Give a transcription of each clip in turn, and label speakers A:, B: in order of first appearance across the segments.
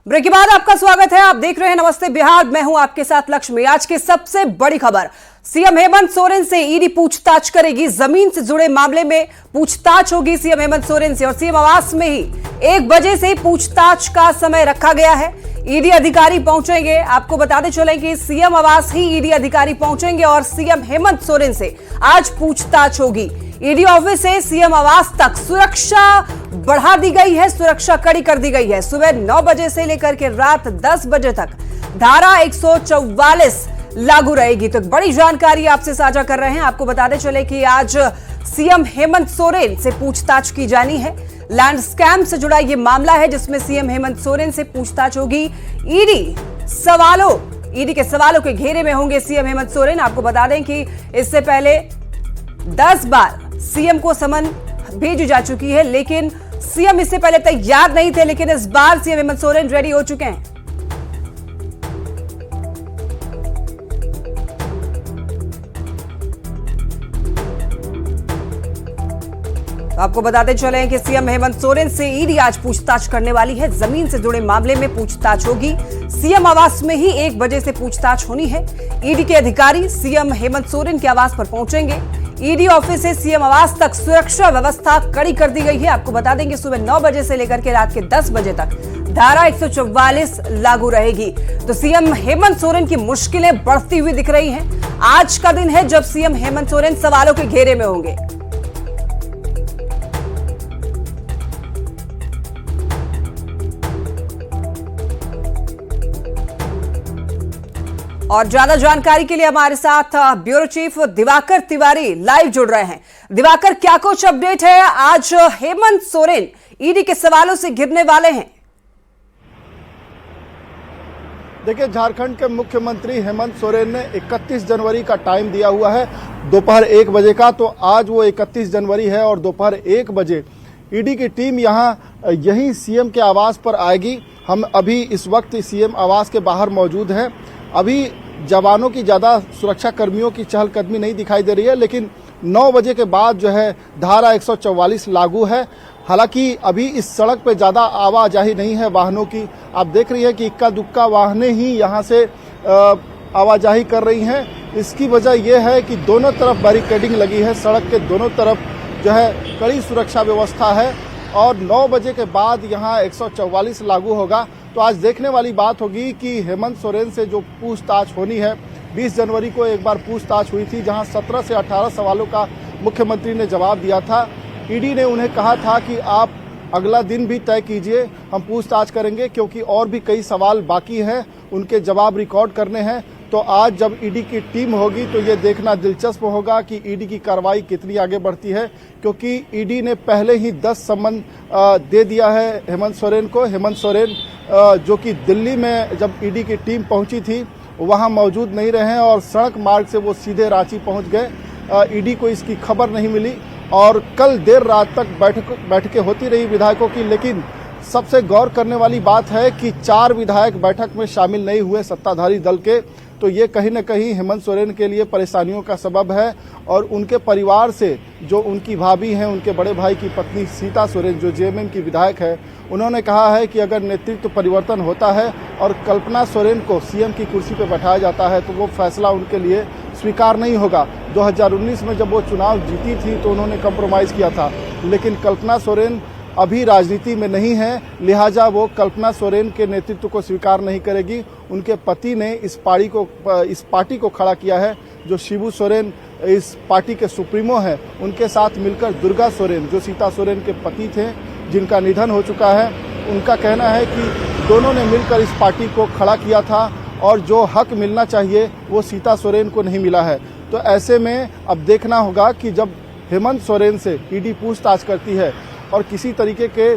A: Break के बाद आपका स्वागत है। आप देख रहे हैं नमस्ते बिहार, मैं हूं आपके साथ लक्ष्मी। आज की सबसे बड़ी खबर, सीएम हेमंत सोरेन से ईडी पूछताछ करेगी। जमीन से जुड़े मामले में पूछताछ होगी सीएम हेमंत सोरेन से और सीएम आवास में ही 1 बजे से पूछताछ का समय रखा गया है। ईडी अधिकारी पहुंचेंगे। आपको बताते चलें कि सीएम आवास ही ईडी अधिकारी पहुंचेंगे और सीएम हेमंत सोरेन से आज पूछताछ होगी। ईडी ऑफिस से सीएम आवास तक सुरक्षा बढ़ा दी गई है, सुरक्षा कड़ी कर दी गई है। सुबह 9 बजे से लेकर के रात 10 बजे तक धारा 144 लागू रहेगी। तो बड़ी जानकारी आपसे साझा कर रहे हैं। आपको बताते चले कि आज सीएम हेमंत सोरेन से पूछताछ की जानी है। लैंड स्कैम से जुड़ा यह मामला है जिसमें सीएम हेमंत सोरेन से पूछताछ होगी। ईडी के सवालों के घेरे में होंगे सीएम हेमंत सोरेन। आपको बता दें कि इससे पहले 10 बार सीएम को समन भेजी जा चुकी है, लेकिन सीएम इससे पहले तैयार नहीं थे, लेकिन इस बार सीएम हेमंत सोरेन रेडी हो चुके हैं। तो आपको बताते चले कि सीएम हेमंत सोरेन से ईडी आज पूछताछ करने वाली है। जमीन से जुड़े मामले में पूछताछ होगी। सीएम आवास में ही 1 बजे से पूछताछ होनी है। ईडी के अधिकारी सीएम हेमंत सोरेन के आवास पर पहुंचेंगे। ईडी ऑफिस से सीएम आवास तक सुरक्षा व्यवस्था कड़ी कर दी गई है। आपको बता दें कि सुबह 9 बजे से लेकर के रात के 10 बजे तक धारा 144 लागू रहेगी। तो सीएम हेमंत सोरेन की मुश्किलें बढ़ती हुई दिख रही हैं। आज का दिन है जब सीएम हेमंत सोरेन सवालों के घेरे में होंगे। और ज्यादा जानकारी के लिए हमारे साथ bureau chief Diwakar Tiwari live जुड़ रहे हैं। दिवाकर, क्या कुछ अपडेट है? आज हेमंत सोरेन ईडी के सवालों से घिरने वाले हैं।
B: देखिए, झारखंड के मुख्यमंत्री हेमंत सोरेन ने 31 जनवरी का टाइम दिया हुआ है दोपहर 1 बजे का। तो आज वो 31 जनवरी है और दोपहर 1 बजे ईडी की टीम यहीं सीएम के आवास पर आएगी। हम अभी इस वक्त सीएम आवास के बाहर मौजूद हैं। अभी जवानों की ज़्यादा सुरक्षा कर्मियों की चहलकदमी नहीं दिखाई दे रही है, लेकिन 9 बजे के बाद जो है धारा 144 लागू है। हालांकि अभी इस सड़क पे ज़्यादा आवाजाही नहीं है वाहनों की। आप देख रही हैं कि इक्का दुक्का वाहनें ही यहाँ से आवाजाही कर रही हैं। इसकी वजह यह है कि दोनों तरफ बैरिकेडिंग लगी है। सड़क के दोनों तरफ जो है कड़ी सुरक्षा व्यवस्था है और 9 बजे के बाद यहाँ 144 लागू होगा। तो आज देखने वाली बात होगी कि हेमंत सोरेन से जो पूछताछ होनी है, 20 जनवरी को एक बार पूछताछ हुई थी जहां 17 से 18 सवालों का मुख्यमंत्री ने जवाब दिया था। ईडी ने उन्हें कहा था कि आप अगला दिन भी तय कीजिए, हम पूछताछ करेंगे, क्योंकि और भी कई सवाल बाकी हैं, उनके जवाब रिकॉर्ड करने हैं। तो आज जब ईडी की टीम होगी तो ये देखना दिलचस्प होगा कि ईडी की कार्रवाई कितनी आगे बढ़ती है, क्योंकि ईडी ने पहले ही 10 सम्मन दे दिया है हेमंत सोरेन को। हेमंत सोरेन जो कि दिल्ली में जब ईडी की टीम पहुंची थी वहां मौजूद नहीं रहे और सड़क मार्ग से वो सीधे रांची पहुंच गए। ईडी को इसकी खबर नहीं मिली और कल देर रात तक बैठकें होती रही विधायकों की। लेकिन सबसे गौर करने वाली बात है कि 4 विधायक बैठक में शामिल नहीं हुए सत्ताधारी दल के। तो ये कहीं न कहीं हेमंत सोरेन के लिए परेशानियों का सबब है और उनके परिवार से जो उनकी भाभी हैं, उनके बड़े भाई की पत्नी सीता सोरेन जो जेएमएम की विधायक है, उन्होंने कहा है कि अगर नेतृत्व परिवर्तन होता है और कल्पना सोरेन को सीएम की कुर्सी पर बैठाया जाता है तो वो फैसला उनके लिए स्वीकार नहीं होगा। 2019 में जब वो चुनाव जीती थी तो उन्होंने कंप्रोमाइज़ किया था, लेकिन कल्पना सोरेन अभी राजनीति में नहीं है, लिहाजा वो कल्पना सोरेन के नेतृत्व को स्वीकार नहीं करेगी। उनके पति ने इस पार्टी को खड़ा किया है। जो शिबू सोरेन इस पार्टी के सुप्रीमो हैं, उनके साथ मिलकर दुर्गा सोरेन जो सीता सोरेन के पति थे, जिनका निधन हो चुका है, उनका कहना है कि दोनों ने मिलकर इस पार्टी को खड़ा किया था और जो हक मिलना चाहिए वो सीता सोरेन को नहीं मिला है। तो ऐसे में अब देखना होगा कि जब हेमंत सोरेन से ईडी पूछताछ करती है और किसी तरीके के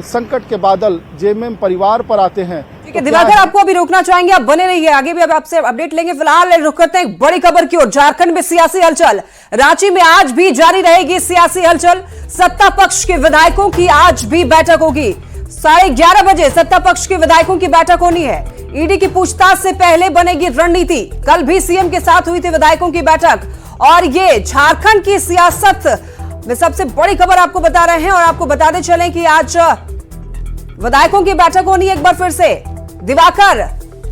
B: संकट के बादल जेएमएम परिवार पर आते हैं।
A: ठीक है दिवाकर, आपको अभी रोकना चाहेंगे, आप बने रहिए, आगे भी अब आपसे अपडेट लेंगे। फिलहाल रुक करते हैं एक बड़ी खबर की ओर। झारखंड में सियासी हलचल, रांची में आज भी जारी रहेगी सियासी हलचल। सत्ता पक्ष के विधायकों की आज भी बैठक होगी। 11:30 बजे सत्ता पक्ष के विधायकों की बैठक होनी है। ईडी की पूछताछ से पहले बनेगी रणनीति। कल भी सीएम के साथ हुई थी विधायकों की बैठक और ये झारखंड की सियासत में सबसे बड़ी खबर आपको बता रहे हैं। और आपको बताते चलें कि आज विधायकों की बैठक होनी एक बार फिर से। दिवाकर,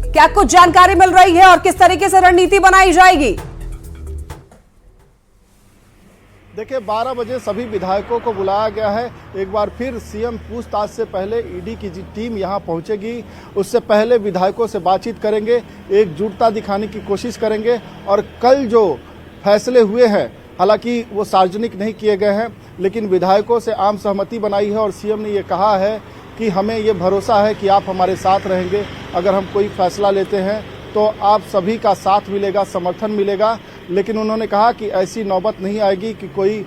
A: क्या कुछ जानकारी मिल रही है और किस तरीके से रणनीति बनाई जाएगी?
B: देखिए 12 बजे सभी विधायकों को बुलाया गया है। एक बार फिर सीएम पूछताछ से पहले ईडी की टीम यहां पहुंचेगी। उससे पहले विधायकों से बातचीत करेंगे, एकजुटता दिखाने की कोशिश करेंगे और कल जो फैसले हुए हैं, हालांकि वो सार्वजनिक नहीं किए गए हैं, लेकिन विधायकों से आम सहमति बनाई है और सीएम ने ये कहा है कि हमें ये भरोसा है कि आप हमारे साथ रहेंगे। अगर हम कोई फैसला लेते हैं तो आप सभी का साथ मिलेगा, समर्थन मिलेगा। लेकिन उन्होंने कहा कि ऐसी नौबत नहीं आएगी कि कोई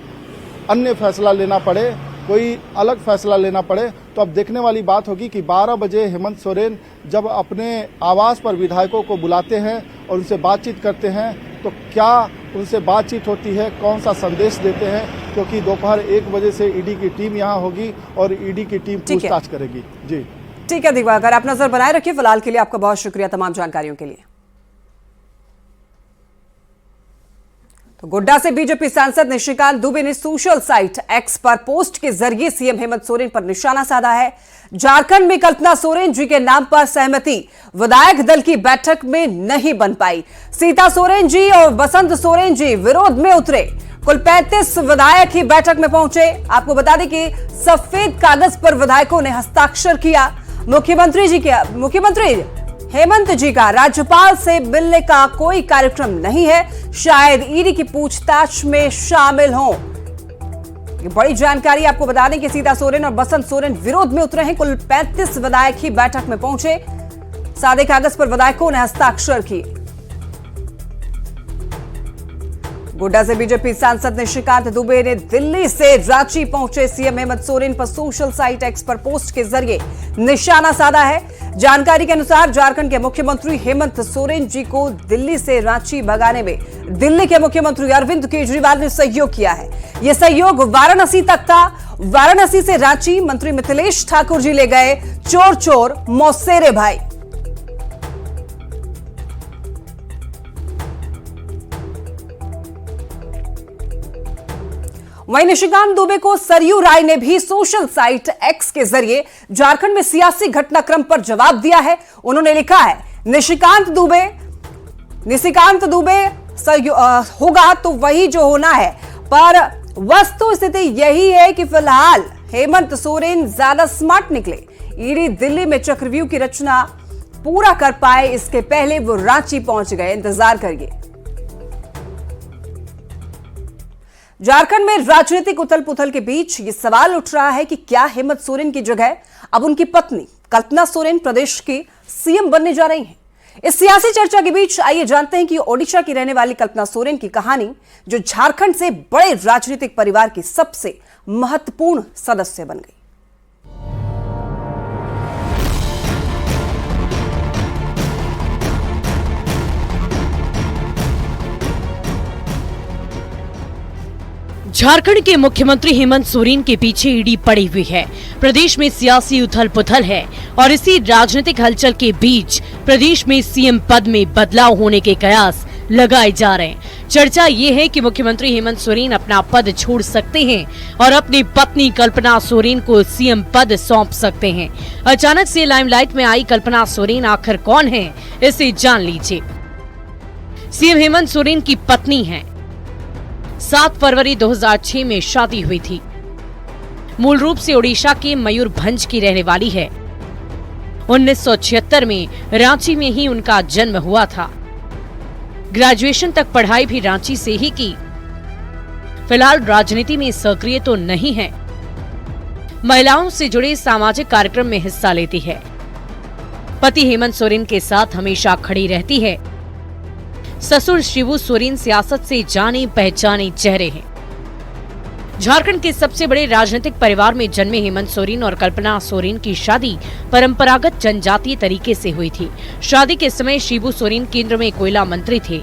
B: अन्य फैसला लेना पड़े, कोई अलग फैसला लेना पड़े। तो अब देखने वाली बात होगी कि 12 बजे हेमंत सोरेन जब अपने आवास पर विधायकों को बुलाते हैं और उनसे बातचीत करते हैं तो क्या उनसे बातचीत होती है, कौन सा संदेश देते हैं, क्योंकि दोपहर 1 बजे से ईडी की टीम यहाँ होगी और ईडी की टीम पूछताछ करेगी। जी
A: ठीक है दिवाकर, आप नजर बनाए रखिए। फिलहाल के लिए आपका बहुत शुक्रिया तमाम जानकारियों के लिए। तो गोड्डा से बीजेपी सांसद निशिकांत दुबे ने सोशल साइट एक्स पर पोस्ट के जरिए सीएम हेमंत सोरेन पर निशाना साधा है। झारखंड में कल्पना सोरेन जी के नाम पर सहमति विधायक दल की बैठक में नहीं बन पाई। सीता सोरेन जी और बसंत सोरेन जी विरोध में उतरे। कुल 35 विधायक ही बैठक में पहुंचे। आपको बता दें कि सफेद कागज पर विधायकों ने हस्ताक्षर किया। मुख्यमंत्री हेमंत जी का राज्यपाल से मिलने का कोई कार्यक्रम नहीं है, शायद ईडी की पूछताछ में शामिल हों। ये बड़ी जानकारी। आपको बता दें कि सीता सोरेन और बसंत सोरेन विरोध में उतरे हैं। कुल 35 विधायक ही बैठक में पहुंचे। सादे कागज पर विधायकों ने हस्ताक्षर किए। गोड्डा से बीजेपी सांसद निशिकांत दुबे ने दिल्ली से रांची पहुंचे सीएम हेमंत सोरेन पर सोशल साइट एक्स पर पोस्ट के जरिए निशाना साधा है। जानकारी के अनुसार झारखंड के मुख्यमंत्री हेमंत सोरेन जी को दिल्ली से रांची भगाने में दिल्ली के मुख्यमंत्री अरविंद केजरीवाल ने सहयोग किया है। यह सहयोग वाराणसी तक था। वाराणसी से रांची मंत्री मिथिलेश ठाकुर जी ले गए चोर चोर मौसेरे भाई। वहीं निशिकांत दुबे को सरयू राय ने भी सोशल साइट एक्स के जरिए झारखंड में सियासी घटनाक्रम पर जवाब दिया है। उन्होंने लिखा है, निशिकांत दुबे होगा तो वही जो होना है, पर वस्तु स्थिति यही है कि फिलहाल हेमंत सोरेन ज्यादा स्मार्ट निकले। ईडी दिल्ली में चक्रव्यूह की रचना पूरा कर पाए इसके पहले वो रांची पहुंच गए। इंतजार करिए। झारखंड में राजनीतिक उथल पुथल के बीच ये सवाल उठ रहा है कि क्या हेमंत सोरेन की जगह अब उनकी पत्नी कल्पना सोरेन प्रदेश की सीएम बनने जा रही हैं। इस सियासी चर्चा के बीच आइए जानते हैं कि ओडिशा की रहने वाली कल्पना सोरेन की कहानी, जो झारखंड से बड़े राजनीतिक परिवार की सबसे महत्वपूर्ण सदस्य बन गई।
C: झारखंड के मुख्यमंत्री हेमंत सोरेन के पीछे ईडी पड़ी हुई है। प्रदेश में सियासी उथल पुथल है और इसी राजनीतिक हलचल के बीच प्रदेश में सीएम पद में बदलाव होने के कयास लगाए जा रहे हैं। चर्चा ये है कि मुख्यमंत्री हेमंत सोरेन अपना पद छोड़ सकते हैं और अपनी पत्नी कल्पना सोरेन को सीएम पद सौंप सकते हैं। अचानक से लाइमलाइट में आई कल्पना सोरेन आखिर कौन है, इसे जान लीजिए। सीएम हेमंत सोरेन की पत्नी है। 7 फरवरी 2006 में शादी हुई थी। मूल रूप से ओडिशा के मयूरभंज की रहने वाली है। 1976 में रांची में ही उनका जन्म हुआ था। ग्रेजुएशन तक पढ़ाई भी रांची से ही की। फिलहाल राजनीति में सक्रिय तो नहीं है। महिलाओं से जुड़े सामाजिक कार्यक्रम में हिस्सा लेती है। पति हेमंत सोरेन के साथ हमेशा खड़ी रहती है। ससुर शिबू सोरेन सियासत से जाने पहचाने चेहरे हैं। झारखंड के सबसे बड़े राजनीतिक परिवार में जन्मे हेमंत सोरेन और कल्पना सोरेन की शादी परंपरागत जनजातीय तरीके से हुई थी। शादी के समय शिबू सोरेन केंद्र में कोयला मंत्री थे।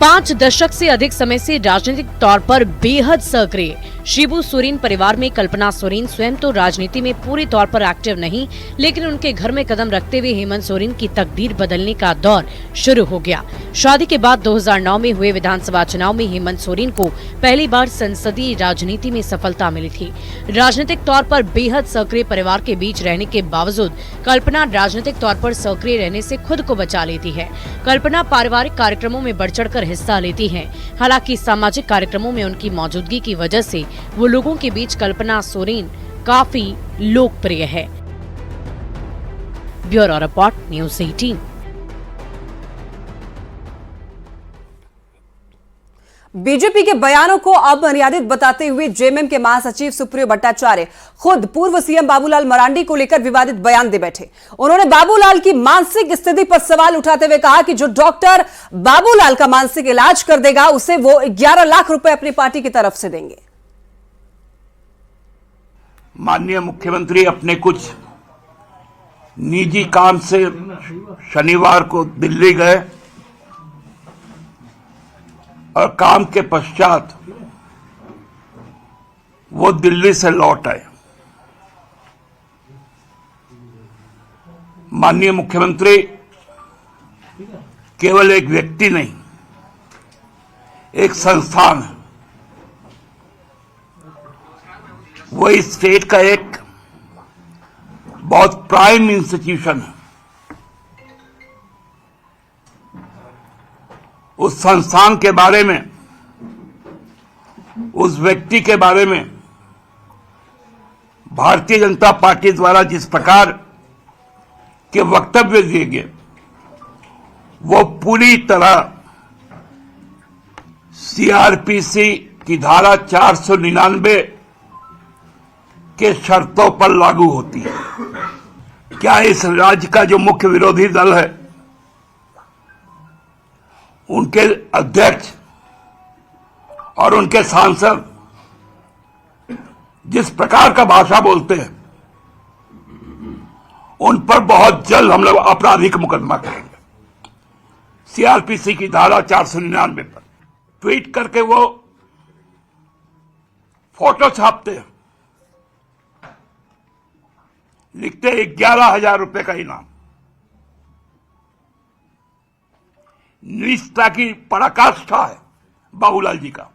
C: 5 दशक से अधिक समय से राजनीतिक तौर पर बेहद सक्रिय शिबू सोरेन परिवार में कल्पना सोरेन स्वयं तो राजनीति में पूरी तौर पर एक्टिव नहीं, लेकिन उनके घर में कदम रखते हुए हेमंत सोरेन की तकदीर बदलने का दौर शुरू हो गया। शादी के बाद 2009 में हुए विधानसभा चुनाव में हेमंत सोरेन को पहली बार संसदीय राजनीति में सफलता मिली थी। राजनीतिक तौर पर बेहद सक्रिय परिवार के बीच रहने के बावजूद कल्पना राजनीतिक तौर पर सक्रिय रहने से खुद को बचा लेती है। कल्पना पारिवारिक कार्यक्रमों में बढ़ चढ़कर हिस्सा लेती है। हालांकि सामाजिक कार्यक्रमों में उनकी मौजूदगी की वजह से वो लोगों के बीच कल्पना सोरेन काफी लोकप्रिय है। Bureau report, news 18।
A: बीजेपी के बयानों को अमर्यादित बताते हुए जेएमएम के महासचिव सुप्रियो भट्टाचार्य खुद पूर्व सीएम बाबूलाल मरांडी को लेकर विवादित बयान दे बैठे। उन्होंने बाबूलाल की मानसिक स्थिति पर सवाल उठाते हुए कहा कि जो डॉक्टर बाबूलाल का मानसिक इलाज कर देगा उसे वो 11 लाख रुपए अपनी पार्टी की तरफ से देंगे।
D: माननीय मुख्यमंत्री अपने कुछ निजी काम से शनिवार को दिल्ली गए और काम के पश्चात वो दिल्ली से लौट आए। माननीय मुख्यमंत्री केवल एक व्यक्ति नहीं, एक संस्थान है। वो इस स्टेट का एक बहुत प्राइम इंस्टीट्यूशन है। उस संस्थान के बारे में, उस व्यक्ति के बारे में भारतीय जनता पार्टी द्वारा जिस प्रकार के वक्तव्य दिए गए, वो पूरी तरह सीआरपीसी की धारा 499 के शर्तों पर लागू होती है। क्या इस राज्य का जो मुख्य विरोधी दल है, उनके अध्यक्ष और उनके सांसद जिस प्रकार का भाषा बोलते हैं, उन पर बहुत जल्द हम लोग आपराधिक मुकदमा करेंगे। सीआरपीसी की धारा 499 पर ट्वीट करके वो फोटो छापते हैं, लिखते 11,000 रुपए का इनाम। निष्ठा की पराकाष्ठा है बाबूलाल जी का।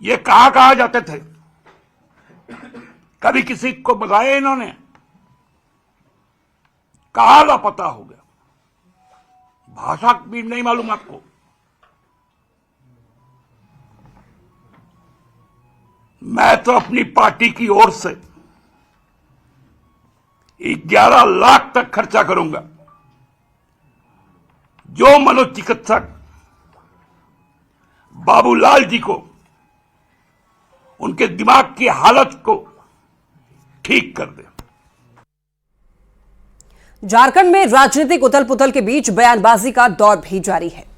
D: ये कहां जाते थे? कभी किसी को बताया इन्होंने? कहां लापता हो गया? भाषा भी नहीं मालूम आपको? मैं तो अपनी पार्टी की ओर से 11 लाख तक खर्चा करूंगा। जो मनोचिकित्सक बाबूलाल जी को उनके दिमाग की हालत को ठीक कर दे।
A: झारखंड में राजनीतिक उथल पुथल के बीच बयानबाजी का दौर भी जारी है।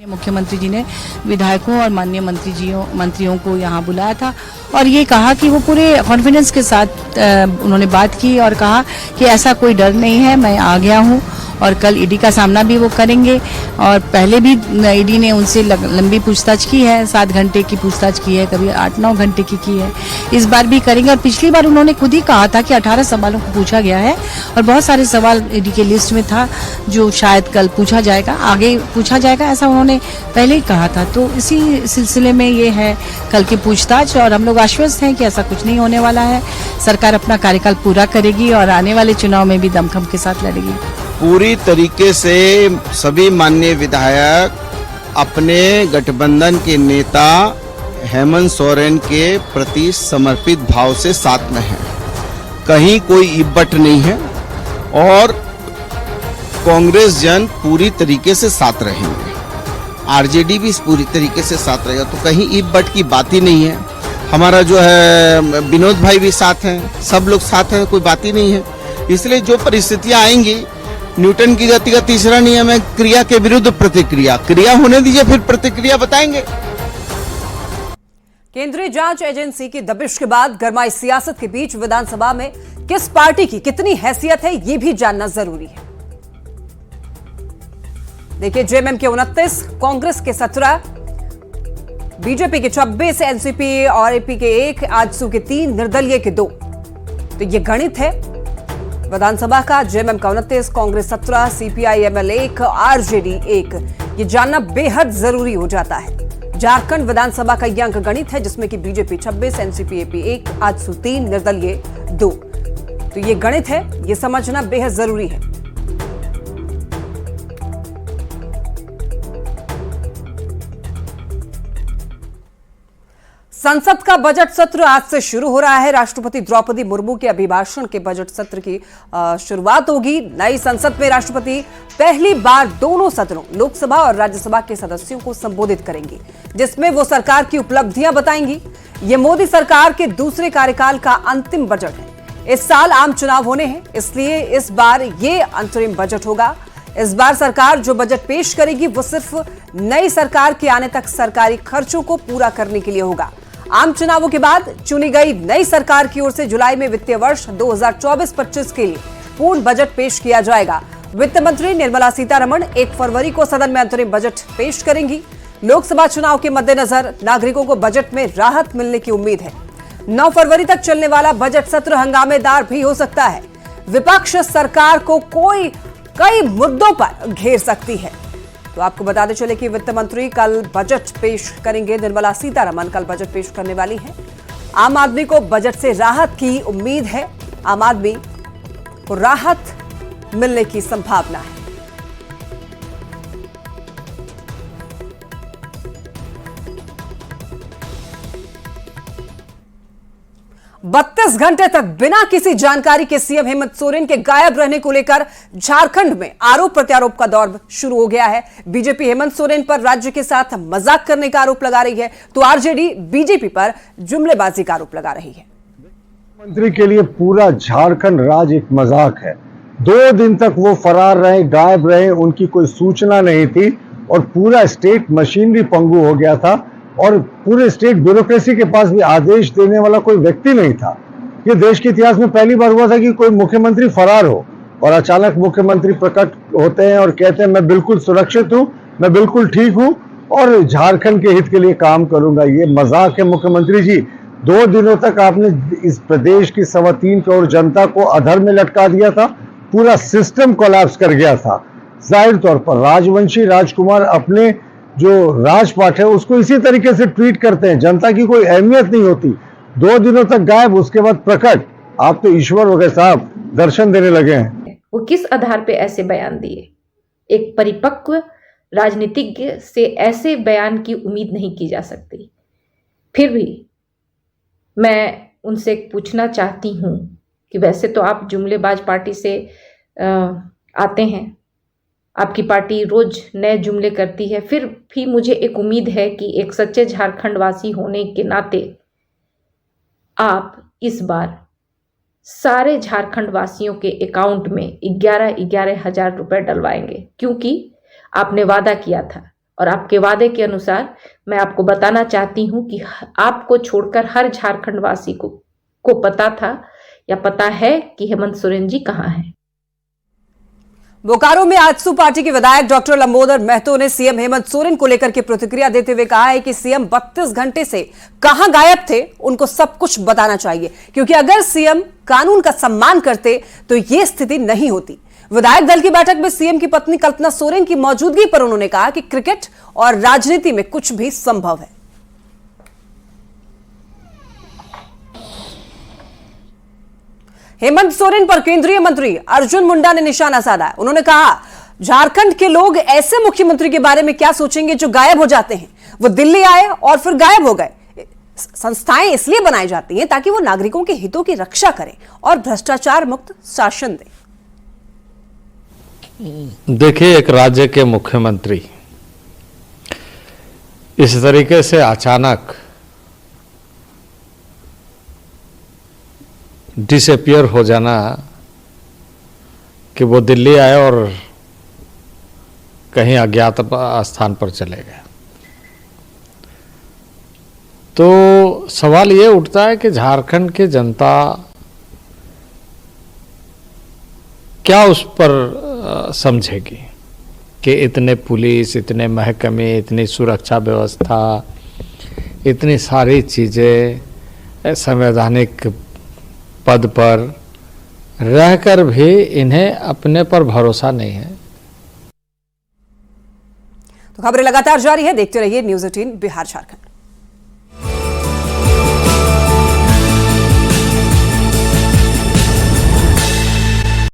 E: मुख्यमंत्री जी ने विधायकों और माननीय मंत्रियों को यहाँ बुलाया था और ये कहा कि वो पूरे कॉन्फिडेंस के साथ उन्होंने बात की और कहा कि ऐसा कोई डर नहीं है, मैं आ गया हूँ और कल ईडी का सामना भी वो करेंगे। और पहले भी ईडी ने उनसे लंबी पूछताछ की है, 7 घंटे की पूछताछ की है, कभी 8-9 घंटे की है। इस बार भी करेंगे। और पिछली बार उन्होंने खुद ही कहा था कि 18 सवालों को पूछा गया है और बहुत सारे सवाल ईडी के लिस्ट में था जो शायद कल पूछा जाएगा, आगे पूछा जाएगा, ऐसा उन्होंने पहले ही कहा था। तो इसी सिलसिले में ये है कल की पूछताछ और हम लोग आश्वस्त हैं कि ऐसा कुछ नहीं होने वाला है। सरकार अपना कार्यकाल पूरा करेगी और आने वाले चुनाव में भी दमखम के साथ लड़ेगी।
F: पूरी तरीके से सभी माननीय विधायक अपने गठबंधन के नेता हेमंत सोरेन के प्रति समर्पित भाव से साथ में हैं। कहीं कोई इब्बट नहीं है और कांग्रेस जन पूरी तरीके से साथ रहेंगे, आरजेडी भी पूरी तरीके से साथ रहेगा। तो कहीं इब्बट की बात ही नहीं है। हमारा जो है विनोद भाई भी साथ हैं, सब लोग साथ हैं, कोई बात ही नहीं है। इसलिए जो परिस्थितियां आएंगी, न्यूटन की गति का तीसरा नियम है क्रिया के विरुद्ध प्रतिक्रिया। क्रिया होने दीजिए, फिर प्रतिक्रिया बताएंगे।
A: केंद्रीय जांच एजेंसी की दबिश के बाद गरमाई सियासत के बीच विधानसभा में किस पार्टी की कितनी हैसियत है, यह भी जानना जरूरी है। देखिए, जेएमएम के 29, कांग्रेस के 17, बीजेपी के 26, एनसीपी और एपी के 1, आजसू के 3, निर्दलीय के 2। तो ये गणित है विधानसभा का। जेएमएम का 29, कांग्रेस 17, सीपीआई-एमएल 1, आरजेडी 1। ये जानना बेहद जरूरी हो जाता है। झारखंड विधानसभा का यह अंक गणित है जिसमें कि बीजेपी 26, एनसीपी एपी 1, आजसू 3, निर्दलीय 2। तो ये गणित है, ये समझना बेहद जरूरी है। संसद का बजट सत्र आज से शुरू हो रहा है। राष्ट्रपति द्रौपदी मुर्मू के अभिभाषण के बजट सत्र की शुरुआत होगी। नई संसद में राष्ट्रपति पहली बार दोनों सदनों, लोकसभा और राज्यसभा के सदस्यों को संबोधित करेंगी, जिसमें वो सरकार की उपलब्धियां बताएंगी। ये मोदी सरकार के दूसरे कार्यकाल का अंतिम बजट है। इस साल आम चुनाव होने हैं, इसलिए इस बार ये अंतरिम बजट होगा। इस बार सरकार जो बजट पेश करेगी वो सिर्फ नई सरकार के आने तक सरकारी खर्चों को पूरा करने के लिए होगा। आम चुनावों के बाद चुनी गई नई सरकार की ओर से जुलाई में वित्तीय वर्ष 2024-25 के लिए पूर्ण बजट पेश किया जाएगा। वित्त मंत्री निर्मला सीतारमण 1 फरवरी को सदन में अंतरिम बजट पेश करेंगी। लोकसभा चुनाव के मद्देनजर नागरिकों को बजट में राहत मिलने की उम्मीद है। 9 फरवरी तक चलने वाला बजट सत्र हंगामेदार भी हो सकता है। विपक्ष सरकार को कई मुद्दों पर घेर सकती है। तो आपको बताते चले कि वित्त मंत्री कल बजट पेश करेंगे। निर्मला सीतारमण कल बजट पेश करने वाली हैं। आम आदमी को बजट से राहत की उम्मीद है। आम आदमी को राहत मिलने की संभावना है। बत्तीस घंटे तक बिना किसी जानकारी के सीएम हेमंत सोरेन के गायब रहने को लेकर झारखंड में आरोप प्रत्यारोप का दौर शुरू हो गया है। बीजेपी हेमंत सोरेन पर राज्य के साथ मजाक करने का आरोप लगा रही है, तो आरजेडी बीजेपी पर जुमलेबाजी का आरोप लगा रही है।
G: मंत्री के लिए पूरा झारखंड राज्य एक मजाक है। 2 दिन तक वो फरार रहे, गायब रहे, उनकी कोई सूचना नहीं थी और पूरा स्टेट मशीनरी पंगु हो गया था और पूरे स्टेट ब्यूरोक्रेसी के पास भी आदेश देने वाला कोई व्यक्ति नहीं था। ये देश के इतिहास में पहली बार हुआ था कि कोई मुख्यमंत्री फरार हो और अचानक मुख्यमंत्री प्रकट होते हैं और कहते हैं मैं बिल्कुल सुरक्षित हूं, मैं बिल्कुल ठीक हूं और झारखंड के हित के लिए काम करूंगा। ये मजाक है मुख्यमंत्री जी। 2 दिनों तक आपने इस प्रदेश की 3.25 करोड़ जनता को अधर में लटका दिया था। पूरा सिस्टम कोलैप्स कर गया था। जाहिर तौर पर राजवंशी राजकुमार अपने जो राजपाट है उसको इसी तरीके से ट्रीट करते हैं। जनता की कोई अहमियत नहीं होती। 2 दिनों तक गायब, उसके बाद प्रकट। आप तो ईश्वर हो गए साहब, दर्शन देने लगे हैं।
H: वो किस आधार पे ऐसे बयान दिए? एक परिपक्व राजनीतिज्ञ से ऐसे बयान की उम्मीद नहीं की जा सकती। फिर भी मैं उनसे पूछना चाहती हूँ कि वैसे तो आप जुमलेबाज पार्टी से आते हैं, आपकी पार्टी रोज नए जुमले करती है, फिर भी मुझे एक उम्मीद है कि एक सच्चे झारखंडवासी होने के नाते आप इस बार सारे झारखंड वासियों के अकाउंट में 11-11 हजार रुपए डलवाएंगे, क्योंकि आपने वादा किया था। और आपके वादे के अनुसार मैं आपको बताना चाहती हूं कि आपको छोड़कर हर झारखंड वासी को पता था या पता है कि हेमंत सोरेन जी कहां हैं।
A: बोकारो में आजसू पार्टी के विधायक डॉक्टर लंबोदर महतो ने सीएम हेमंत सोरेन को लेकर के प्रतिक्रिया देते हुए कहा है कि सीएम 32 घंटे से कहां गायब थे, उनको सब कुछ बताना चाहिए, क्योंकि अगर सीएम कानून का सम्मान करते तो यह स्थिति नहीं होती। विधायक दल की बैठक में सीएम की पत्नी कल्पना सोरेन की मौजूदगी पर उन्होंने कहा कि क्रिकेट और राजनीति में कुछ भी संभव है। हेमंत सोरेन पर केंद्रीय मंत्री अर्जुन मुंडा ने निशाना साधा। उन्होंने कहा, झारखंड के लोग ऐसे मुख्यमंत्री के बारे में क्या सोचेंगे जो गायब हो जाते हैं। वो दिल्ली आए और फिर गायब हो गए। संस्थाएं इसलिए बनाई जाती हैं ताकि वो नागरिकों के हितों की रक्षा करें और भ्रष्टाचार मुक्त शासन दें।
I: देखिए, एक राज्य के मुख्यमंत्री इस तरीके से अचानक डिसअपियर हो जाना कि वो दिल्ली आए और कहीं अज्ञात स्थान पर चले गए, तो सवाल ये उठता है कि झारखंड की जनता क्या उस पर समझेगी कि इतने पुलिस, इतने महकमे, इतनी सुरक्षा व्यवस्था, इतनी सारी चीज़ें संवैधानिक पद पर रहकर भी इन्हें अपने पर भरोसा नहीं है।
A: तो खबरें लगातार जारी है, देखते रहिए न्यूज़ 18 बिहार झारखंड।